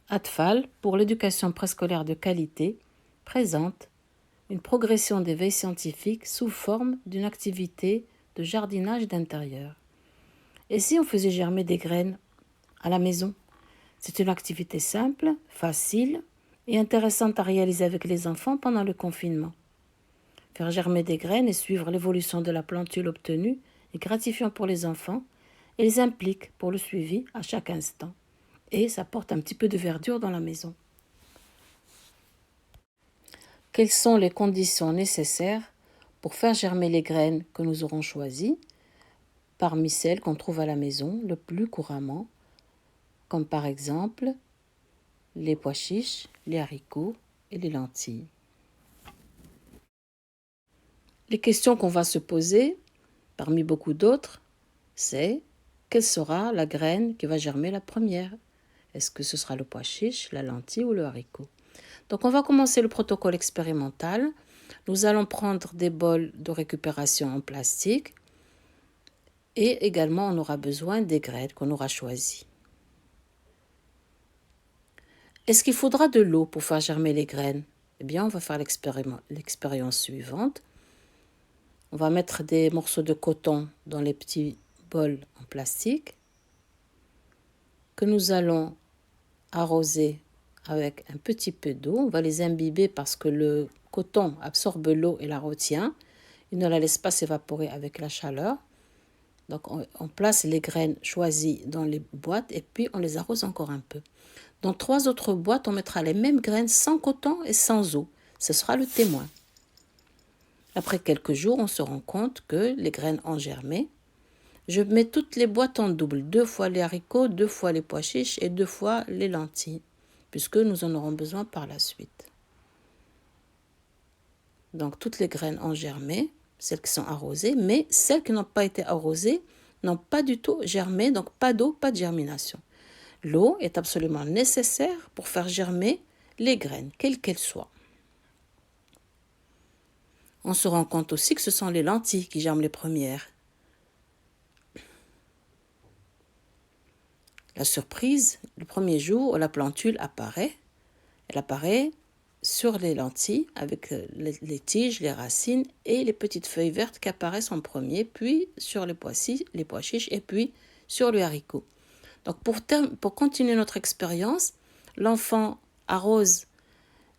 ATFAL, pour l'éducation préscolaire de qualité, présente une progression des veilles scientifiques sous forme d'une activité de jardinage d'intérieur. Et si on faisait germer des graines à la maison? C'est une activité simple, facile et intéressante à réaliser avec les enfants pendant le confinement. Faire germer des graines et suivre l'évolution de la plantule obtenue est gratifiant pour les enfants et les implique pour le suivi à chaque instant. Et ça apporte un petit peu de verdure dans la maison. Quelles sont les conditions nécessaires pour faire germer les graines que nous aurons choisies parmi celles qu'on trouve à la maison le plus couramment, comme par exemple les pois chiches, les haricots et les lentilles? Les questions qu'on va se poser, parmi beaucoup d'autres, c'est quelle sera la graine qui va germer la première? Est-ce que ce sera le pois chiche, la lentille ou le haricot? Donc on va commencer le protocole expérimental. Nous allons prendre des bols de récupération en plastique et également on aura besoin des graines qu'on aura choisies. Est-ce qu'il faudra de l'eau pour faire germer les graines? Eh bien, on va faire l'expérience suivante. On va mettre des morceaux de coton dans les petits bols en plastique que nous allons arroser avec un petit peu d'eau. On va les imbiber parce que le coton absorbe l'eau et la retient. Il ne la laisse pas s'évaporer avec la chaleur. Donc on place les graines choisies dans les boîtes et puis on les arrose encore un peu. Dans 3 autres boîtes, on mettra les mêmes graines sans coton et sans eau. Ce sera le témoin. Après quelques jours, on se rend compte que les graines ont germé. Je mets toutes les boîtes en double, 2 fois les haricots, 2 fois les pois chiches et 2 fois les lentilles, puisque nous en aurons besoin par la suite. Donc toutes les graines ont germé, celles qui sont arrosées, mais celles qui n'ont pas été arrosées n'ont pas du tout germé, donc pas d'eau, pas de germination. L'eau est absolument nécessaire pour faire germer les graines, quelles qu'elles soient. On se rend compte aussi que ce sont les lentilles qui germent les premières. La surprise, le premier jour où la plantule apparaît, elle apparaît sur les lentilles avec les tiges, les racines et les petites feuilles vertes qui apparaissent en premier, puis sur les pois chiches et puis sur le haricot. Donc pour continuer notre expérience, l'enfant arrose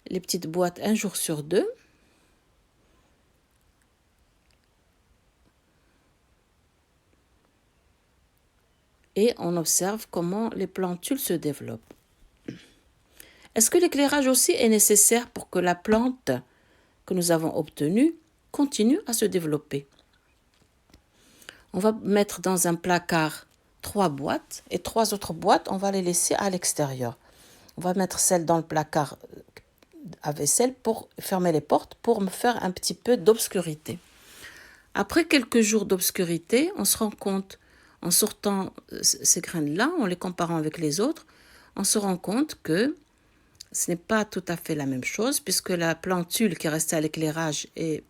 les petites boîtes 1 jour sur 2. Et on observe comment les plantules se développent. Est-ce que l'éclairage aussi est nécessaire pour que la plante que nous avons obtenue continue à se développer? On va mettre dans un placard 3 boîtes et 3 autres boîtes, on va les laisser à l'extérieur. On va mettre celle dans le placard à vaisselle pour fermer les portes pour me faire un petit peu d'obscurité. Après quelques jours d'obscurité, on se rend compte, en sortant ces graines-là, en les comparant avec les autres, on se rend compte que ce n'est pas tout à fait la même chose, puisque la plantule qui est restée à l'éclairage est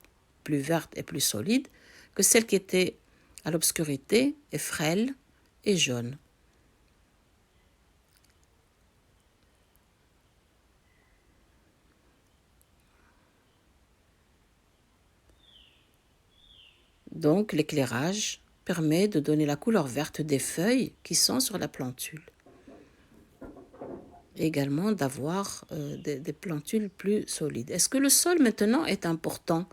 plus verte et plus solide que celle qui était à l'obscurité est frêle et jaune. Donc l'éclairage permet de donner la couleur verte des feuilles qui sont sur la plantule. Et également d'avoir des plantules plus solides. Est-ce que le sol maintenant est important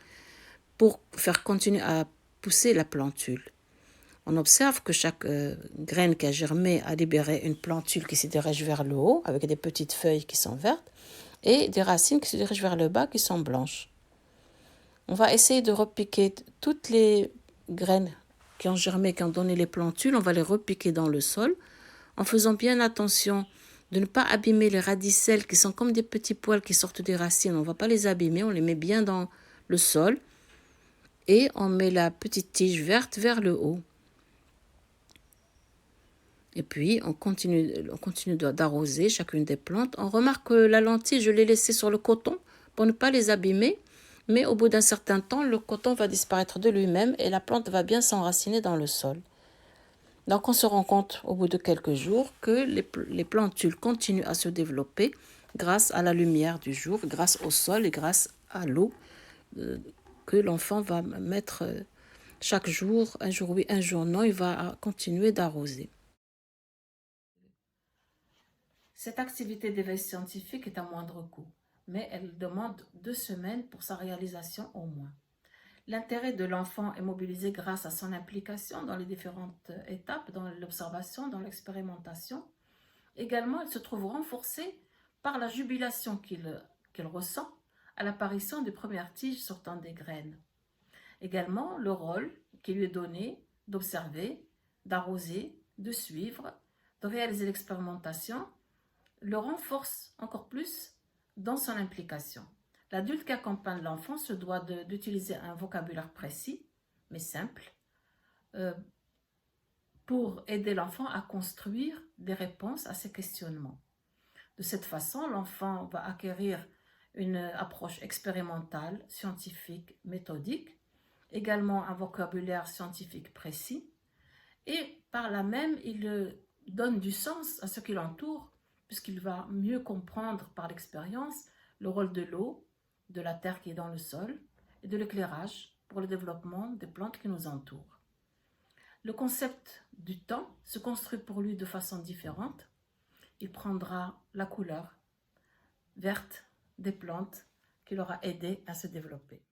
pour faire continuer à pousser la plantule? On observe que chaque graine qui a germé a libéré une plantule qui se dirige vers le haut avec des petites feuilles qui sont vertes et des racines qui se dirigent vers le bas qui sont blanches. On va essayer de repiquer toutes les graines qui ont germé, qui ont donné les plantules, on va les repiquer dans le sol en faisant bien attention de ne pas abîmer les radicelles qui sont comme des petits poils qui sortent des racines. On ne va pas les abîmer, on les met bien dans le sol et on met la petite tige verte vers le haut. Et puis, on continue d'arroser chacune des plantes. On remarque que la lentille, je l'ai laissée sur le coton pour ne pas les abîmer. Mais au bout d'un certain temps, le coton va disparaître de lui-même et la plante va bien s'enraciner dans le sol. Donc on se rend compte au bout de quelques jours que les plantules continuent à se développer grâce à la lumière du jour, grâce au sol et grâce à l'eau que l'enfant va mettre chaque jour, un jour oui, un jour non, il va continuer d'arroser. Cette activité d'éveil scientifique est à moindre coût, mais elle demande 2 semaines pour sa réalisation au moins. L'intérêt de l'enfant est mobilisé grâce à son implication dans les différentes étapes, dans l'observation, dans l'expérimentation. Également, il se trouve renforcé par la jubilation qu'il ressent à l'apparition des premières tiges sortant des graines. Également, le rôle qui lui est donné d'observer, d'arroser, de suivre, de réaliser l'expérimentation, le renforce encore plus dans son implication. L'adulte qui accompagne l'enfant se doit d'utiliser un vocabulaire précis, mais simple, pour aider l'enfant à construire des réponses à ses questionnements. De cette façon, l'enfant va acquérir une approche expérimentale, scientifique, méthodique, également un vocabulaire scientifique précis, et par là même, il donne du sens à ce qui l'entoure, puisqu'il va mieux comprendre par l'expérience le rôle de l'eau, de la terre qui est dans le sol, et de l'éclairage pour le développement des plantes qui nous entourent. Le concept du temps se construit pour lui de façon différente. Il prendra la couleur verte des plantes qui l'aura aidé à se développer.